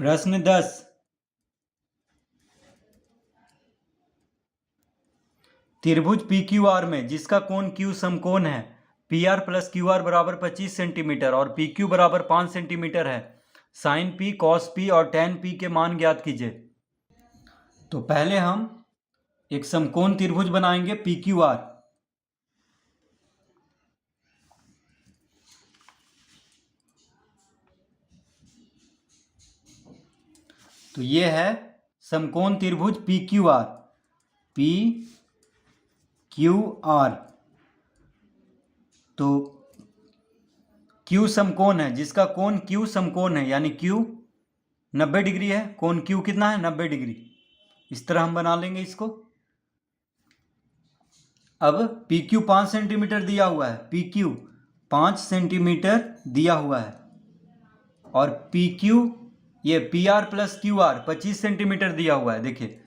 प्रश्न 10। त्रिभुज P Q R में जिसका कोण क्यू समकोण है P R plus Q R बराबर 25 सेंटीमीटर और पी क्यू बराबर 5 सेंटीमीटर है, साइन पी कॉस पी और टेन पी के मान ज्ञात कीजिए। तो पहले हम एक समकोण त्रिभुज बनाएंगे पी क्यू आर। तो ये है समकोण त्रिभुज P Q R. P Q R तो Q समकोण है जिसका कोण Q समकोण है, यानी Q 90 डिग्री है। कोण Q कितना है? 90 डिग्री। इस तरह हम बना लेंगे इसको। अब PQ 5 सेंटीमीटर दिया हुआ है, PQ 5 सेंटीमीटर दिया हुआ है और PQ ये PR प्लस QR 25 सेंटीमीटर दिया हुआ है। देखिए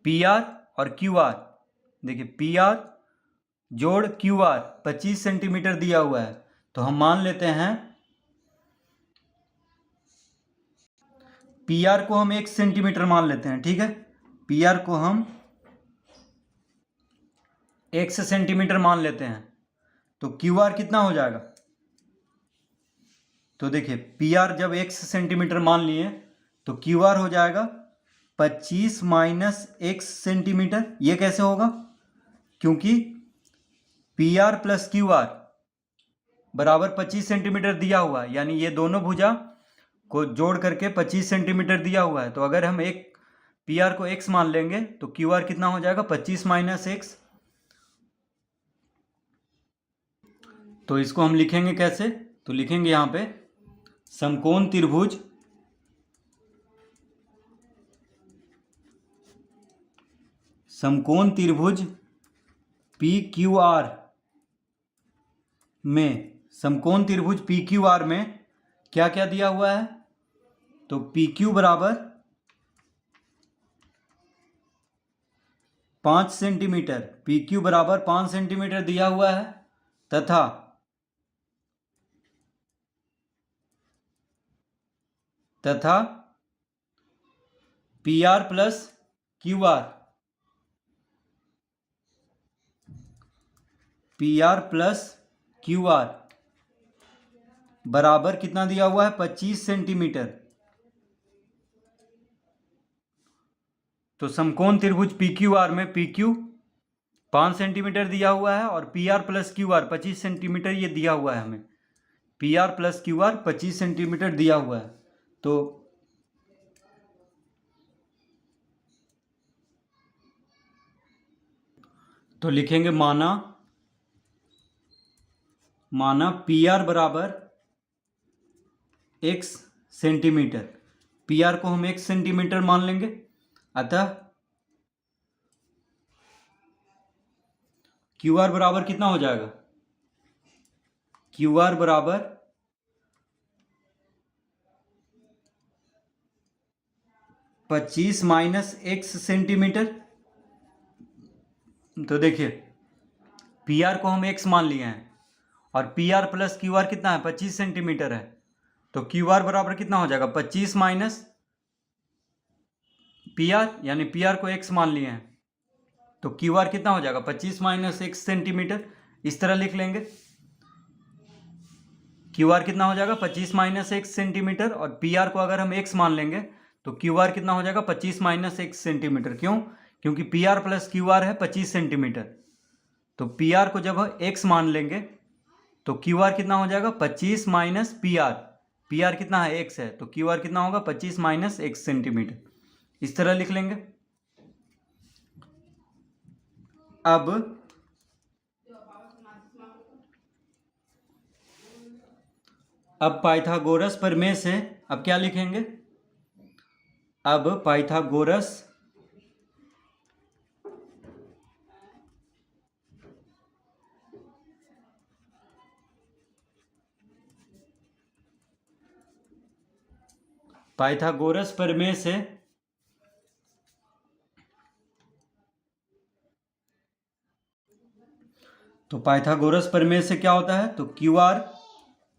PR और QR, देखिए PR जोड़ QR 25 सेंटीमीटर दिया हुआ है। तो हम मान लेते हैं PR को हम 1 सेंटीमीटर मान लेते हैं, ठीक है। PR को हम 1 सेंटीमीटर मान लेते हैं। तो QR कितना हो जाएगा? तो देखिए PR जब 1 सेंटीमीटर मान लिए तो QR हो जाएगा 25 माइनस 1 सेंटीमीटर। ये कैसे होगा? क्योंकि PR प्लस QR बराबर 25 सेंटीमीटर दिया हुआ है, यानी ये दोनों भुजा को जोड़ करके 25 सेंटीमीटर दिया हुआ है। तो अगर हम एक PR को x मान लेंगे तो QR कितना हो जाएगा? 25 माइनस x। तो इसको हम लिखेंगे कैसे? तो लिखेंगे यहाँ पे समकोण त्रिभुज पी क्यू आर में, समकोण त्रिभुज पी क्यू आर में क्या क्या दिया हुआ है? तो पी क्यू बराबर 5 सेंटीमीटर, पी क्यू बराबर 5 सेंटीमीटर दिया हुआ है तथा P R plus Q R, P R plus Q R बराबर कितना दिया हुआ है? 25 सेंटीमीटर। तो समकोण त्रिभुज पी क्यू आर में पी क्यू 5 सेंटीमीटर दिया हुआ है और P R plus Q R 25 centimetre ये दिया हुआ है हमें। P R plus Q R 25 centimetre दिया हुआ है। तो लिखेंगे माना पी आर बराबर x सेंटीमीटर। पी आर को हम 1 सेंटीमीटर मान लेंगे, अतः क्यू आर बराबर कितना हो जाएगा? क्यू आर बराबर 25 माइनस 1 सेंटीमीटर। तो देखिए पी आर को हम x मान लिए हैं और P R plus Q R कितना है? 25 सेंटीमीटर है। तो क्यू आर बराबर कितना हो जाएगा? 25 माइनस पी आर, यानी पी आर को x मान लिए हैं तो क्यू आर कितना हो जाएगा? 25 माइनस 1 सेंटीमीटर। इस तरह लिख लेंगे। क्यू आर कितना हो जाएगा? 25 माइनस 1 सेंटीमीटर और पी आर को अगर हम x मान लेंगे तो क्यू आर कितना हो जाएगा? 25 माइनस 1 सेंटीमीटर। क्यों? क्योंकि P R plus Q R है 25 सेंटीमीटर। तो पी आर को जब x मान लेंगे तो क्यू आर कितना हो जाएगा? 25 minus P R. P R कितना है? x है, तो क्यू आर कितना होगा? 25 माइनस 1 सेंटीमीटर। इस तरह लिख लेंगे। अब पाइथागोरस प्रमेय से अब क्या लिखेंगे? अब पाइथागोरस प्रमेय से तो पाइथागोरस प्रमेय से क्या होता है? तो क्यू आर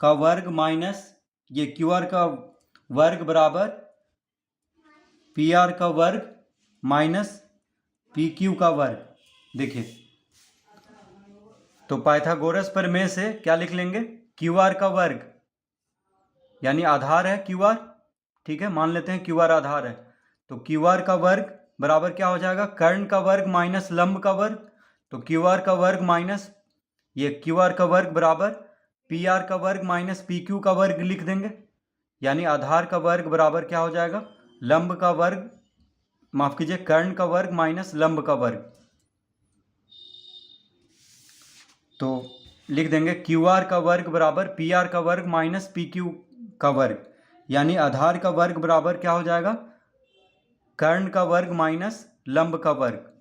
का वर्ग माइनस ये क्यू आर का वर्ग बराबर पी आर का वर्ग माइनस पी क्यू का वर्ग। देखिए, तो पाइथागोरस प्रमेय से क्या लिख लेंगे, क्यू आर का वर्ग यानी आधार है क्यू आर, ठीक है, मान लेते हैं क्यू आर आधार है, तो क्यू आर का वर्ग बराबर क्या हो जाएगा, कर्ण का वर्ग माइनस लंब का वर्ग। तो क्यू आर का वर्ग माइनस ये क्यू आर का वर्ग बराबर पी आर का वर्ग माइनस पी क्यू का वर्ग लिख देंगे, यानी आधार का वर्ग बराबर क्या हो जाएगा, लंब का वर्ग, माफ कीजिए, कर्ण का वर्ग माइनस लंब का वर्ग। तो लिख देंगे क्यू आर का वर्ग बराबर पी आर का वर्ग माइनस पी क्यू का वर्ग, यानी आधार का वर्ग बराबर क्या हो जाएगा, कर्ण का वर्ग माइनस लंब का वर्ग।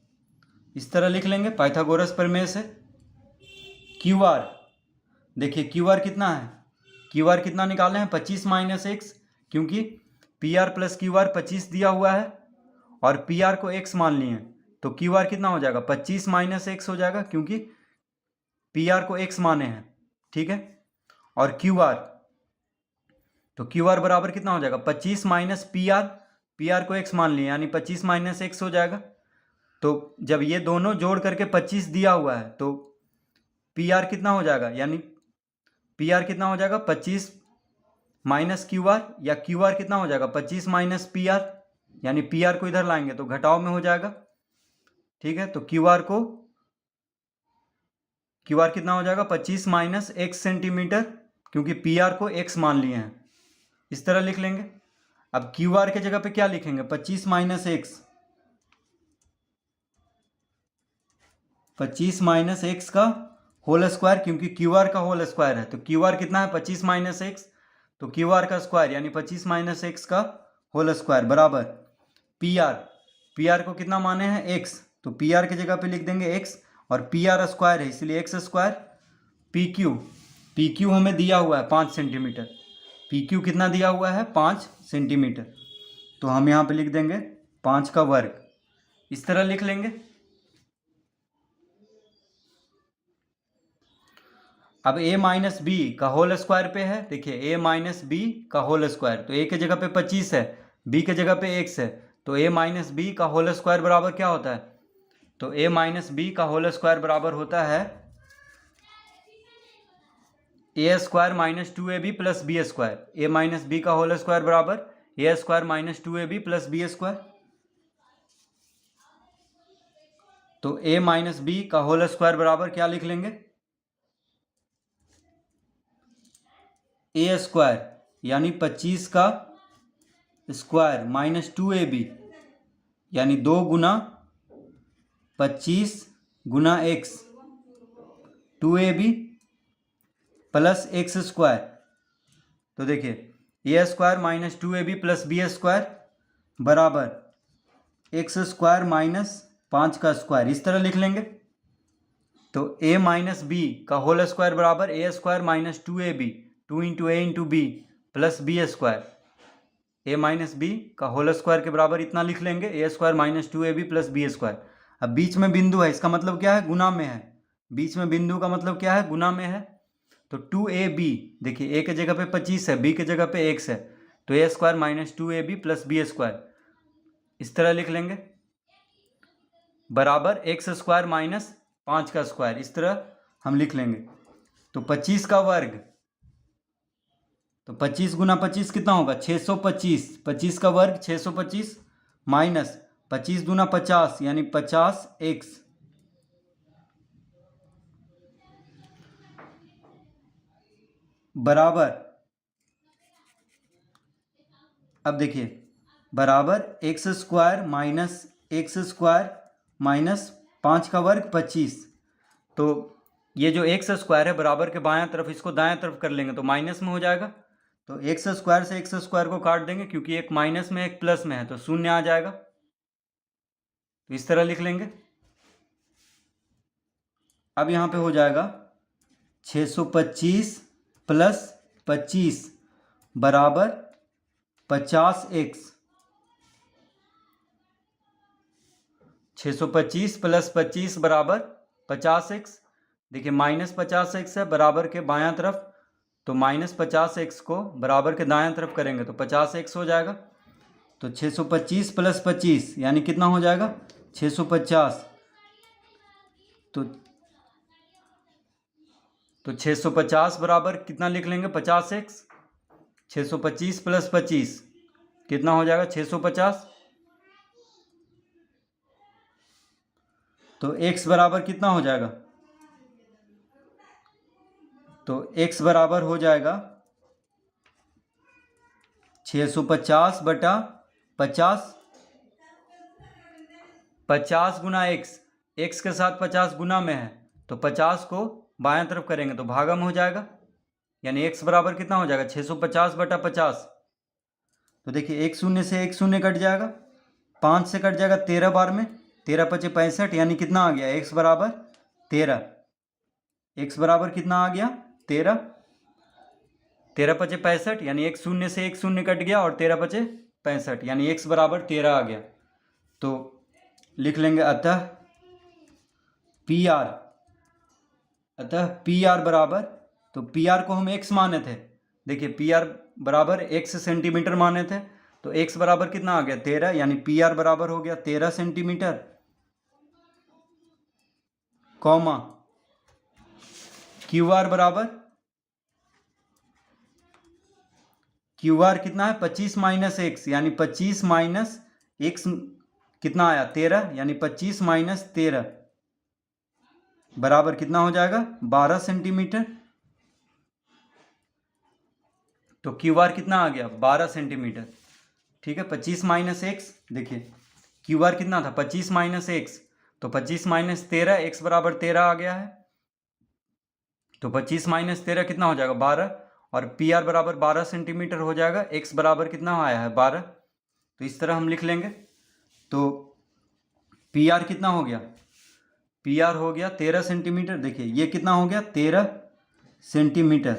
इस तरह लिख लेंगे पाइथागोरस प्रमेय से। क्यू आर, देखिए क्यू आर कितना है, क्यू आर कितना निकाले हैं, 25 माइनस एक्स, क्योंकि P R plus Q R 25 दिया हुआ है और पी आर को एक्स मान लिए हैं, तो क्यू आर कितना हो जाएगा, 25 माइनस एक्स हो जाएगा, क्योंकि पी आर को एक्स माने हैं, ठीक है। और क्यू आर, तो क्यू आर बराबर कितना हो जाएगा, 25 माइनस पी आर को एक्स मान लिए, यानी 25 माइनस एक्स हो जाएगा। तो जब ये दोनों जोड़ करके 25 दिया हुआ है तो पी आर कितना हो जाएगा, यानी पी आर कितना हो जाएगा 25 माइनस क्यू आर, या क्यू आर कितना हो जाएगा 25 माइनस पी आर, यानी पी आर को इधर लाएंगे तो घटाव में हो जाएगा, ठीक है। तो क्यू आर कितना हो जाएगा 25 माइनस एक्स सेंटीमीटर, क्योंकि पी आर को एक्स मान लिए हैं, इस तरह लिख लेंगे। अब क्यू आर के जगह पे क्या लिखेंगे, 25 माइनस एक्स, 25 माइनस एक्स का होल स्क्वायर, क्योंकि क्यू आर का होल स्क्वायर है, तो क्यू आर कितना है 25 माइनस एक्स, तो क्यू आर का स्क्वायर यानी 25 माइनस एक्स का होल स्क्वायर बराबर पी आर को कितना माने हैं एक्स, तो पी आर की जगह पे लिख देंगे एक्स, और पी आर स्क्वायर है इसलिए एक्स स्क्वायर, पी क्यू हमें दिया हुआ है 5 सेंटीमीटर, पी क्यू कितना दिया हुआ है 5 सेंटीमीटर, तो हम यहाँ पे लिख देंगे 5 का वर्ग, इस तरह लिख लेंगे। अब a माइनस बी का होल स्क्वायर पे है, देखिए a माइनस बी का होल स्क्वायर, तो a के जगह पे 25 है, b के जगह पे x है, तो a माइनस बी का होल स्क्वायर बराबर क्या होता है, तो a माइनस बी का होल स्क्वायर बराबर होता है A square minus 2ab plus B square, A minus B का होल स्क्वायर बराबर A square minus 2ab plus B square. तो a माइनस बी का होल स्क्वायर बराबर क्या लिख लेंगे, ए स्क्वायर यानी 25 का स्क्वायर माइनस 2ab, यानी 2 गुना 25 गुना x, 2ab plus X square. तो देखिए A square minus 2ab plus B square बराबर एक्स स्क्वायर माइनस 5 का स्क्वायर, इस तरह लिख लेंगे। तो a माइनस बी का होल स्क्वायर बराबर A square minus 2ab, 2 into A into B plus B square, A minus B का होल स्क्वायर के बराबर इतना लिख लेंगे, A square minus 2ab plus B square. अब बीच में बिंदु है, इसका मतलब क्या है, गुना में है, बीच में बिंदु का मतलब क्या है, गुना में है। तो 2ab, देखिए a के जगह पे 25 है, b के जगह पे x है, तो A square minus 2ab plus B square, इस तरह लिख लेंगे, बराबर एक्स स्क्वायर माइनस 5 का स्क्वायर, इस तरह हम लिख लेंगे। तो 25 का वर्ग, तो 25 गुना 25 कितना होगा 625, 25 का वर्ग 625 माइनस 25 दूना 50 यानी 50x, बराबर, अब देखिए बराबर एक्स स्क्वायर माइनस 5 का वर्ग 25। तो ये जो एक्स स्क्वायर है बराबर के बायां तरफ, इसको दाएं तरफ कर लेंगे तो माइनस में हो जाएगा, तो एक्स स्क्वायर से एक्स स्क्वायर को काट देंगे, क्योंकि एक माइनस में एक प्लस में है तो शून्य आ जाएगा, तो इस तरह लिख लेंगे। अब यहाँ पे हो जाएगा 625 प्लस 25 बराबर 50x, 625 प्लस 25 बराबर 50x। देखिए माइनस 50x है बराबर के बायां तरफ, तो माइनस 50x को बराबर के दायां तरफ करेंगे तो 50x हो जाएगा। तो 625 प्लस 25 यानी कितना हो जाएगा 650। तो 650 बराबर कितना लिख लेंगे 50x। 625 प्लस 25 कितना हो जाएगा 650। तो x बराबर कितना हो जाएगा, तो x बराबर हो जाएगा 650 बटा 50, 50 गुना x के साथ 50 गुना में है तो 50 को बायां तरफ करेंगे तो भागम हो जाएगा, यानी x बराबर कितना हो जाएगा 650 बटा 50। तो देखिए एक शून्य से एक शून्य कट जाएगा, 5 से कट जाएगा 13 बार में, 13 पचे 65 यानी कितना आ गया x बराबर 13। x बराबर कितना आ गया 13, 13 पचे 65 यानी एक शून्य से एक शून्य कट गया और 13 पचे 65 यानी x बराबर 13 आ गया। तो लिख लेंगे अतः पी आर बराबर, तो पी आर को हम x माने थे, देखिए पी आर बराबर x सेंटीमीटर माने थे, तो x बराबर कितना आ गया 13 यानी पी आर बराबर हो गया 13 सेंटीमीटर, कॉमा क्यू आर बराबर, क्यू आर कितना है 25 माइनस एक्स यानी 25 माइनस एक्स कितना आया 13 यानी 25 माइनस 13 बराबर कितना हो जाएगा 12 सेंटीमीटर। तो क्यू आर कितना आ गया 12 सेंटीमीटर, ठीक है। 25 माइनस एक्स, देखिए क्यू आर कितना था 25 माइनस एक्स, तो 25 माइनस 13 एक्स बराबर 13 आ गया है, तो 25 माइनस 13 कितना हो जाएगा 12 और पी आर बराबर 12 सेंटीमीटर हो जाएगा, एक्स बराबर कितना आया है 12, तो इस तरह हम लिख लेंगे। तो पी आर कितना हो गया, पी आर हो गया 13 सेंटीमीटर, देखिए ये कितना हो गया 13 सेंटीमीटर,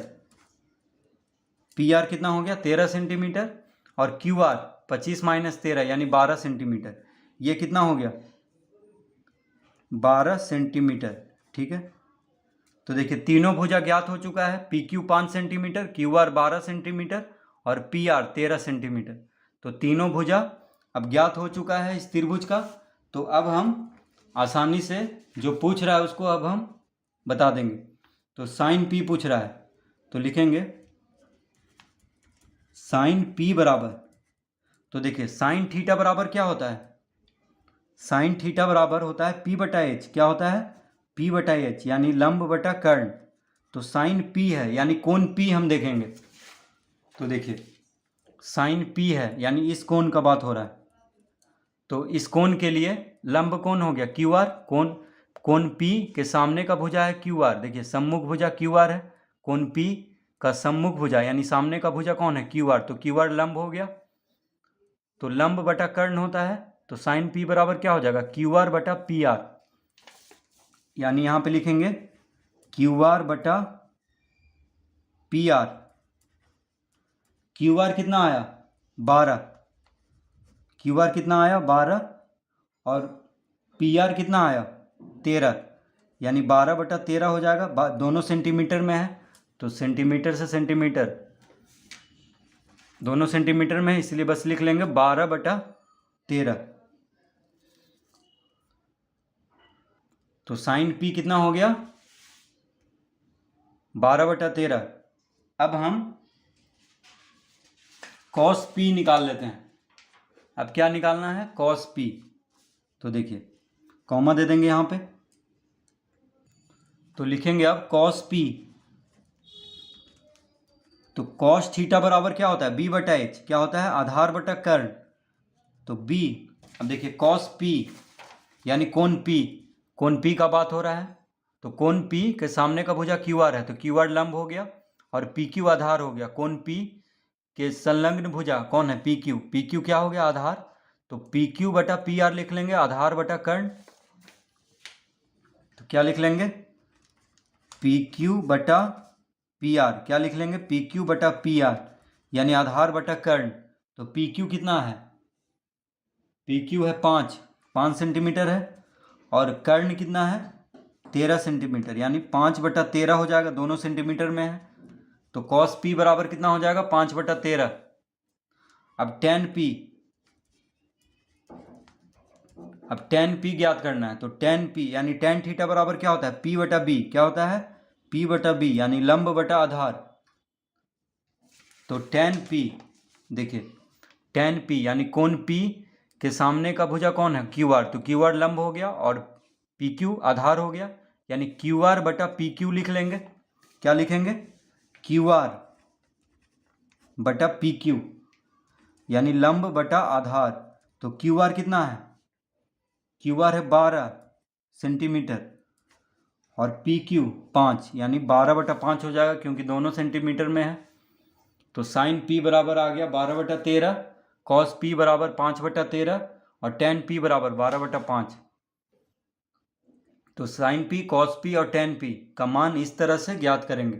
पी आर कितना हो गया 13 सेंटीमीटर और क्यू आर 25 माइनस 13 यानी 12 सेंटीमीटर, ये कितना हो गया 12 सेंटीमीटर, ठीक है। तो देखिए तीनों भुजा ज्ञात हो चुका है, P Q 5 centimetre, Q R 12 centimetre और पी आर 13 सेंटीमीटर, तो तीनों भुजा अब ज्ञात हो चुका है इस त्रिभुज का। तो अब हम आसानी से जो पूछ रहा है उसको अब हम बता देंगे। तो साइन पी पूछ रहा है, तो लिखेंगे साइन पी बराबर, तो देखिए साइन थीटा बराबर क्या होता है, साइन थीटा बराबर होता है पी बटा एच, क्या होता है पी बटा एच यानी लंब बटा कर्ण। तो साइन पी है यानी कोण पी हम देखेंगे, तो देखिए साइन पी है यानी इस कोण का बात हो रहा है, तो इस कोण के लिए लंब कोण हो गया क्यू आर, कोण पी के सामने का भुजा है क्यू आर, देखिए सम्मुख भुजा क्यू आर है, कोण पी का सम्मुख भुजा यानी सामने का भुजा कौन है क्यू आर, तो क्यू आर लंब हो गया, तो लंब बटा कर्ण होता है, तो साइन पी बराबर क्या हो जाएगा क्यू आर बटा पी आर, यानी यहां पे लिखेंगे क्यू आर बटा पी आर। क्यू आर कितना आया 12, क्यू आर कितना आया 12 और पी आर कितना आया 13, यानी 12 बटा 13 हो जाएगा, दोनों सेंटीमीटर में है तो सेंटीमीटर से सेंटीमीटर दोनों सेंटीमीटर में है, इसलिए बस लिख लेंगे 12 बटा 13। तो साइन पी कितना हो गया 12 बटा 13। अब हम कॉस पी निकाल लेते हैं, अब क्या निकालना है कॉस पी, तो देखिए कॉमा दे देंगे यहाँ पे, तो लिखेंगे अब कॉस पी, तो कॉस थीटा बराबर क्या होता है बी बटा एच, क्या होता है आधार बटा कर्ण, तो बी, अब देखिए कॉस पी यानी कोण पी का बात हो रहा है, तो कोण पी के सामने का भुजा क्यू आर है, तो क्यू आर लंब हो गया और पी क्यू आधार हो गया, कोण पी के संलग्न भुजा कौन है पी क्यू क्या हो गया आधार, तो पी क्यू बटा पी आर लिख लेंगे आधार बटा कर्ण, तो क्या लिख लेंगे पी क्यू बटा पी आर, क्या लिख लेंगे पी क्यू बटा पी आर यानी आधार बटा कर्ण। तो पी क्यू कितना है पी क्यू है 5 सेंटीमीटर है और कर्ण कितना है 13 सेंटीमीटर यानी 5 बटा 13 हो जाएगा, दोनों सेंटीमीटर में है, तो कॉस पी बराबर कितना हो जाएगा 5 बटा 13। अब टेन अब टेन पी ज्ञात करना है, तो टेन पी यानी टेन थीटा बराबर क्या होता है, पी बटा बी। क्या होता है, पी बटा बी, यानी लंब बटा आधार। तो टेन पी, देखिए टेन पी यानी कोण पी के सामने का भुजा कौन है, क्यू आर, तो क्यू आर लंब हो गया और पी क्यू आधार हो गया, यानी क्यू आर बटा पी क्यू लिख लेंगे। क्या लिखेंगे, क्यू आर बटा पी क्यू, यानी लंब बटा आधार। तो क्यू आर कितना है, क्यू आर है 12 सेंटीमीटर और पी क्यू 5, यानी 12/5 हो जाएगा क्योंकि दोनों सेंटीमीटर में है। तो साइन पी बराबर आ गया 12/13, कॉस पी बराबर 5/13 और टेन पी बराबर 12/5। तो साइन पी, कॉस पी और टेन पी का मान इस तरह से ज्ञात करेंगे।